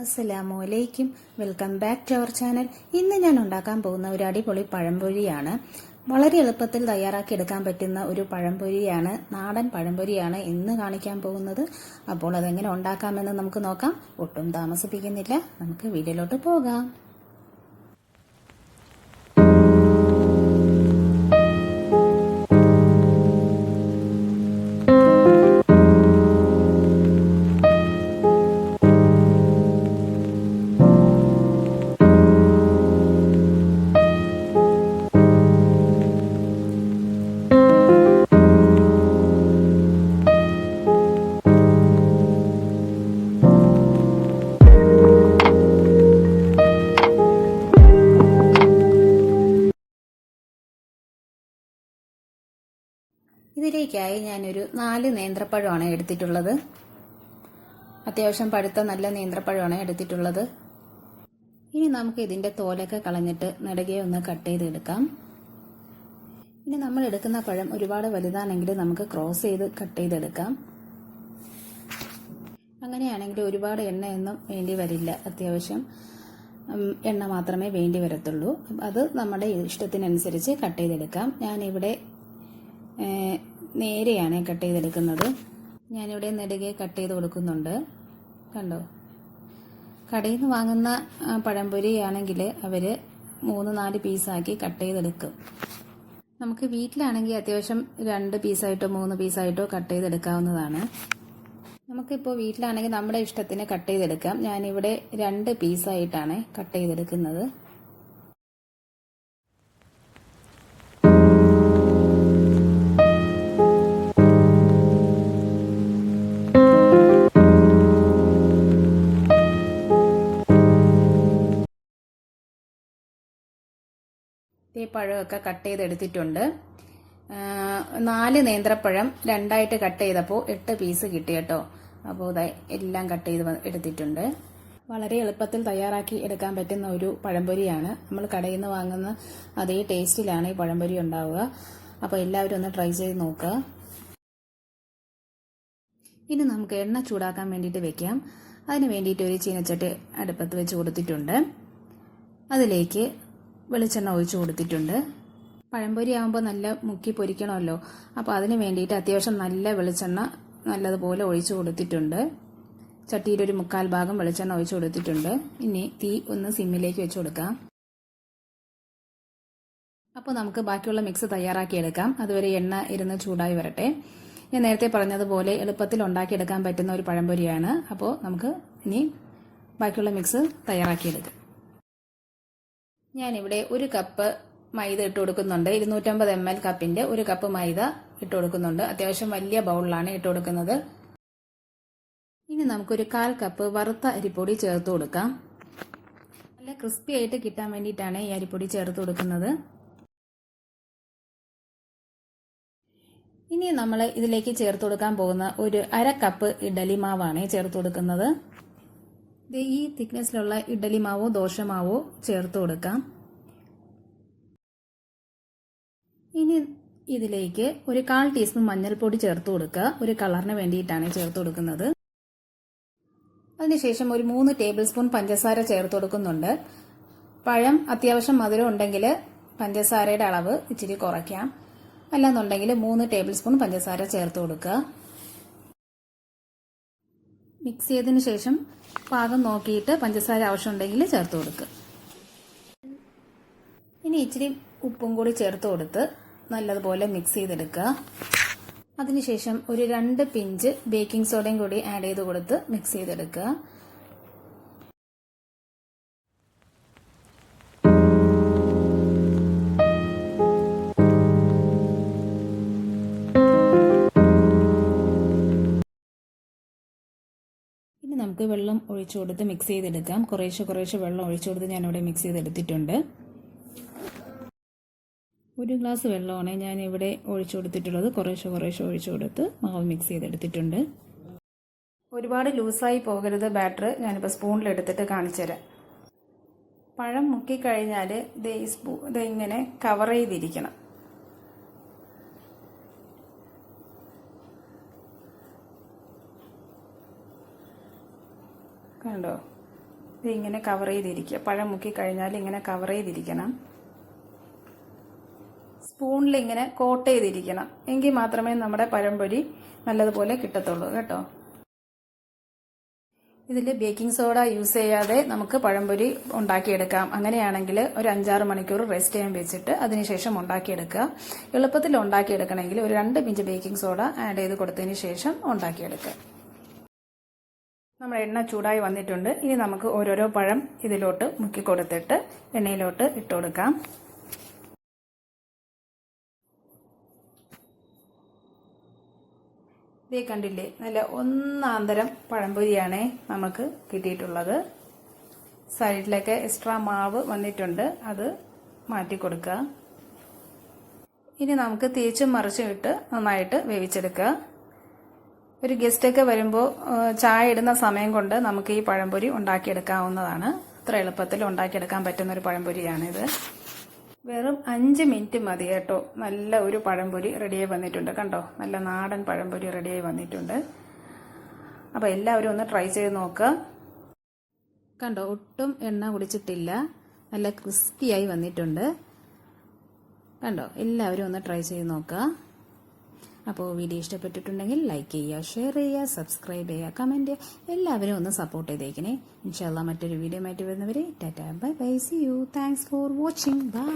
അസ്സലാമു അലൈക്കും. Welcome back to our channel. ഇന്ന് ഞാൻ ഉണ്ടാക്കാൻ പോകുന്ന ഒരു അടിപൊളി പഴംപൊരിയാണ്. വളരെ എളുപ്പത്തിൽ തയ്യാറാക്കി എടുക്കാൻ പറ്റുന്ന ഒരു പഴംപൊരിയാണ്, നാടൻ പഴംപൊരിയാണ് ഇന്ന് കാണിക്കാൻ പോകുന്നത്. അപ്പോൾ അതെങ്ങനെ ഉണ്ടാക്കാമെന്ന് നമുക്ക് നോക്കാം. ഒട്ടും താമസിപ്പിക്കുന്നില്ല, നമുക്ക് വീഡിയോയിലോട്ട് പോകാം. ഇതിലേക്കായി ഞാനൊരു 4 നേന്ത്രപ്പഴമാണ് എടുത്തിട്ടുള്ളത്. അത്യാവശ്യം പഴുത്ത നല്ല നേന്ത്രപ്പഴമാണ് എടുത്തിട്ടുള്ളത്. ഇനി നമുക്ക് ഇതിന്റെ തോലൊക്കെ കളഞ്ഞിട്ട് നെടുകെ ഒന്ന് കട്ട് ചെയ്തെടുക്കാം. ഇനി നമ്മൾ എടുക്കുന്ന പഴം ഒരുപാട് വലുതാണെങ്കിൽ നമുക്ക് ക്രോസ് ചെയ്ത് കട്ട് ചെയ്തെടുക്കാം. അങ്ങനെയാണെങ്കിൽ ഒരുപാട് എണ്ണയൊന്നും വേണ്ടി വരില്ല, അത്യാവശ്യം എണ്ണ മാത്രമേ വേണ്ടി വരത്തുള്ളൂ. അത് നമ്മുടെ ഇഷ്ടത്തിനനുസരിച്ച് കട്ട് ചെയ്തെടുക്കാം. ഞാനിവിടെ നേരെയാണ് കട്ട് ചെയ്തെടുക്കുന്നത്. ഞാനിവിടെ നെടുകെ കട്ട് ചെയ്ത് കൊടുക്കുന്നുണ്ട്. കണ്ടോ, കടയിൽ നിന്ന് വാങ്ങുന്ന പഴംപൊരി ആണെങ്കിൽ അവർ 3-4 പീസാക്കി കട്ട് ചെയ്തെടുക്കും. നമുക്ക് വീട്ടിലാണെങ്കിൽ അത്യാവശ്യം 2 പീസായിട്ടോ 3 പീസായിട്ടോ കട്ട് ചെയ്തെടുക്കാവുന്നതാണ്. നമുക്കിപ്പോൾ വീട്ടിലാണെങ്കിൽ നമ്മുടെ ഇഷ്ടത്തിന് കട്ട് ചെയ്തെടുക്കാം. ഞാനിവിടെ 2 പീസായിട്ടാണ് കട്ട് ചെയ്തെടുക്കുന്നത്. ഈ പഴമൊക്കെ കട്ട് ചെയ്തെടുത്തിട്ടുണ്ട്. 4 നേന്ത്രപ്പഴം 2ആയിട്ട് കട്ട് ചെയ്തപ്പോൾ 8 പീസ് കിട്ടി കേട്ടോ. അപ്പോൾ എല്ലാം കട്ട് ചെയ്ത് എടുത്തിട്ടുണ്ട്. വളരെ എളുപ്പത്തിൽ തയ്യാറാക്കി എടുക്കാൻ പറ്റുന്ന ഒരു പഴംപൊരിയാണ്. നമ്മൾ കടയിൽ നിന്ന് വാങ്ങുന്ന അതേ ടേസ്റ്റിലാണ് ഈ പഴംപൊരി ഉണ്ടാവുക. അപ്പോൾ എല്ലാവരും ഒന്ന് ട്രൈ ചെയ്ത് നോക്കുക. ഇനി നമുക്ക് എണ്ണ ചൂടാക്കാൻ വേണ്ടിയിട്ട് വെക്കാം. അതിന് വേണ്ടിയിട്ട് ഒരു ചീനച്ചട്ടി അടുപ്പത്ത് വെച്ച് കൊടുത്തിട്ടുണ്ട്. അതിലേക്ക് വെളിച്ചെണ്ണ ഒഴിച്ചു കൊടുത്തിട്ടുണ്ട്. പഴംപൊരി ആകുമ്പോൾ നല്ല മുക്കി പൊരിക്കണമല്ലോ, അപ്പോൾ അതിന് വേണ്ടിയിട്ട് അത്യാവശ്യം നല്ല വെളിച്ചെണ്ണ നല്ലതുപോലെ ഒഴിച്ചു കൊടുത്തിട്ടുണ്ട്. ചട്ടിയിൽ ഒരു 1/4 ഭാഗം വെളിച്ചെണ്ണ ഒഴിച്ചു കൊടുത്തിട്ടുണ്ട്. ഇനി തീ ഒന്ന് സിമ്മിലേക്ക് വെച്ച് കൊടുക്കാം. അപ്പോൾ നമുക്ക് ബാക്കിയുള്ള മിക്സ് തയ്യാറാക്കിയെടുക്കാം. അതുവരെ എണ്ണ ഇരുന്ന് ചൂടായി വരട്ടെ. ഞാൻ നേരത്തെ പറഞ്ഞതുപോലെ എളുപ്പത്തിൽ ഉണ്ടാക്കിയെടുക്കാൻ പറ്റുന്ന ഒരു പഴംപൊരിയാണ്. അപ്പോൾ നമുക്ക് ഇനി ബാക്കിയുള്ള മിക്സ് തയ്യാറാക്കിയെടുക്കാം. ഞാനിവിടെ 1 കപ്പ് മൈദ ഇട്ട് കൊടുക്കുന്നുണ്ട്. 250 ml കപ്പിന്റെ 1 കപ്പ് മൈദ ഇട്ട് കൊടുക്കുന്നുണ്ട്. അത്യാവശ്യം വലിയ ബൗളിലാണ് ഇട്ട് കൊടുക്കുന്നത്. ഇനി നമുക്കൊരു 1/4 കപ്പ് വറുത്ത അരിപ്പൊടി ചേർത്ത് കൊടുക്കാം. നല്ല ക്രിസ്പി ആയിട്ട് കിട്ടാൻ വേണ്ടിയിട്ടാണ് ഈ അരിപ്പൊടി ചേർത്ത് കൊടുക്കുന്നത്. ഇനി നമ്മൾ ഇതിലേക്ക് ചേർത്ത് കൊടുക്കാൻ പോകുന്ന ഒരു 1/2 കപ്പ് ഇഡ്ഡലി മാവാണ് ചേർത്ത് കൊടുക്കുന്നത്. ഈ തിക്നെസ്സിലുള്ള ഇഡ്ഡലി മാവോ ദോശമാവോ ചേർത്ത് കൊടുക്കാം. ഇനി ഇതിലേക്ക് ഒരു 1/4 ടീസ്പൂൺ മഞ്ഞൾപ്പൊടി ചേർത്ത് കൊടുക്കുക. ഒരു കളറിന് വേണ്ടിയിട്ടാണ് ചേർത്ത് കൊടുക്കുന്നത്. അതിനുശേഷം ഒരു 3 ടേബിൾ സ്പൂൺ പഞ്ചസാര ചേർത്ത് കൊടുക്കുന്നുണ്ട്. പഴം അത്യാവശ്യം മധുരം ഉണ്ടെങ്കിൽ പഞ്ചസാരയുടെ അളവ് ഇച്ചിരി കുറയ്ക്കാം. അല്ലാന്നുണ്ടെങ്കിൽ 3 ടേബിൾ സ്പൂൺ പഞ്ചസാര ചേർത്ത് കൊടുക്കുക. മിക്സ് ചെയ്തതിന് ശേഷം പാകം നോക്കിയിട്ട് പഞ്ചസാര ആവശ്യമുണ്ടെങ്കിൽ ചേർത്ത് കൊടുക്കുക. ഇനി ഇച്ചിരി ഉപ്പും കൂടി ചേർത്ത് കൊടുത്ത് നല്ലതുപോലെ മിക്സ് ചെയ്തെടുക്കുക. അതിനുശേഷം ഒരു 2 പിഞ്ച് ബേക്കിംഗ് സോഡയും കൂടി ആഡ് ചെയ്ത് കൊടുത്ത് മിക്സ് ചെയ്തെടുക്കുക. ഇനി നമുക്ക് വെള്ളം ഒഴിച്ചു കൊടുത്ത് മിക്സ് ചെയ്തെടുക്കാം. കുറേശ്ശെ വെള്ളം ഒഴിച്ചു കൊടുത്ത് ഞാനിവിടെ മിക്സ് ചെയ്തെടുത്തിട്ടുണ്ട്. 1 ഗ്ലാസ് വെള്ളമാണ് ഞാനിവിടെ ഒഴിച്ചു കൊടുത്തിട്ടുള്ളത്. കുറേശ്ശെ ഒഴിച്ചു കൊടുത്ത് മാവ് മിക്സ് ചെയ്തെടുത്തിട്ടുണ്ട്. ഒരുപാട് ലൂസായി പോകരുത് ബാറ്റർ. ഞാനിപ്പോൾ സ്പൂണിലെടുത്തിട്ട് കാണിച്ചു തരാം. പഴം മുക്കിക്കഴിഞ്ഞാൽ ഇത് ഇങ്ങനെ കവർ ചെയ്തിരിക്കണം. കണ്ടോ, ഇത് ഇങ്ങനെ കവർ ചെയ്തിരിക്കുക. പഴം മുക്കി കഴിഞ്ഞാൽ ഇങ്ങനെ കവർ ചെയ്തിരിക്കണം. സ്പൂണിൽ ഇങ്ങനെ കോട്ട് ചെയ്തിരിക്കണം. എങ്കിൽ മാത്രമേ നമ്മുടെ പഴംപൊരി നല്ലതുപോലെ കിട്ടത്തുള്ളൂ കേട്ടോ. ഇതിൽ ബേക്കിംഗ് സോഡ യൂസ് ചെയ്യാതെ നമുക്ക് പഴംപൊരി ഉണ്ടാക്കിയെടുക്കാം. അങ്ങനെയാണെങ്കിൽ ഒരു 5-6 മണിക്കൂർ റെസ്റ്റ് ചെയ്യാൻ വെച്ചിട്ട് അതിനുശേഷം ഉണ്ടാക്കിയെടുക്കുക. എളുപ്പത്തിൽ ഉണ്ടാക്കിയെടുക്കണമെങ്കിൽ ഒരു 2 പിഞ്ച് ബേക്കിംഗ് സോഡ ആഡ് ചെയ്ത് കൊടുത്തതിന് ശേഷം ഉണ്ടാക്കിയെടുക്കുക. നമ്മുടെ എണ്ണ ചൂടായി വന്നിട്ടുണ്ട്. ഇനി നമുക്ക് ഓരോരോ പഴം ഇതിലോട്ട് മുക്കി കൊടുത്തിട്ട് എണ്ണയിലോട്ട് ഇട്ട് കൊടുക്കാം. ഇതേ കണ്ടില്ലേ, നല്ല ഒന്നാന്തരം പഴംപൊരിയാണേ നമുക്ക് കിട്ടിയിട്ടുള്ളത്. സൈഡിലൊക്കെ എക്സ്ട്രാ മാവ് വന്നിട്ടുണ്ട്, അത് മാറ്റി കൊടുക്കുക. ഇനി നമുക്ക് തിരിച്ചും മറിച്ചും ഇട്ട് നന്നായിട്ട് വേവിച്ചെടുക്കുക. ഒരു ഗസ്റ്റൊക്കെ വരുമ്പോൾ ചായ ഇടുന്ന സമയം കൊണ്ട് നമുക്ക് ഈ പഴംപൊരി ഉണ്ടാക്കിയെടുക്കാവുന്നതാണ്. അത്ര എളുപ്പത്തിൽ ഉണ്ടാക്കിയെടുക്കാൻ പറ്റുന്ന ഒരു പഴംപൊരിയാണിത്. വെറും 5 മിനിറ്റ് മതി കേട്ടോ. നല്ല ഒരു പഴംപൊരി റെഡിയായി വന്നിട്ടുണ്ട്. കണ്ടോ, നല്ല നാടൻ പഴംപൊരി റെഡിയായി വന്നിട്ടുണ്ട്. അപ്പോൾ എല്ലാവരും ഒന്ന് ട്രൈ ചെയ്ത് നോക്കുക. കണ്ടോ, ഒട്ടും എണ്ണ കുടിച്ചിട്ടില്ല, നല്ല ക്രിസ്പിയായി വന്നിട്ടുണ്ട്. കണ്ടോ, എല്ലാവരും ഒന്ന് ട്രൈ ചെയ്ത് നോക്കുക. അപ്പോൾ വീഡിയോ ഇഷ്ടപ്പെട്ടിട്ടുണ്ടെങ്കിൽ ലൈക്ക് ചെയ്യുക, ഷെയർ ചെയ്യുക, സബ്സ്ക്രൈബ് ചെയ്യുക, കമൻറ്റ് ചെയ്യുക. എല്ലാവരും ഒന്ന് സപ്പോർട്ട് ചെയ്തേക്കണേ. ഇൻഷാല്ലാ മറ്റൊരു വീഡിയോ ആയിട്ട് വരുന്നവരെ ടാറ്റാ, bye bye, see you. Thanks for watching. By.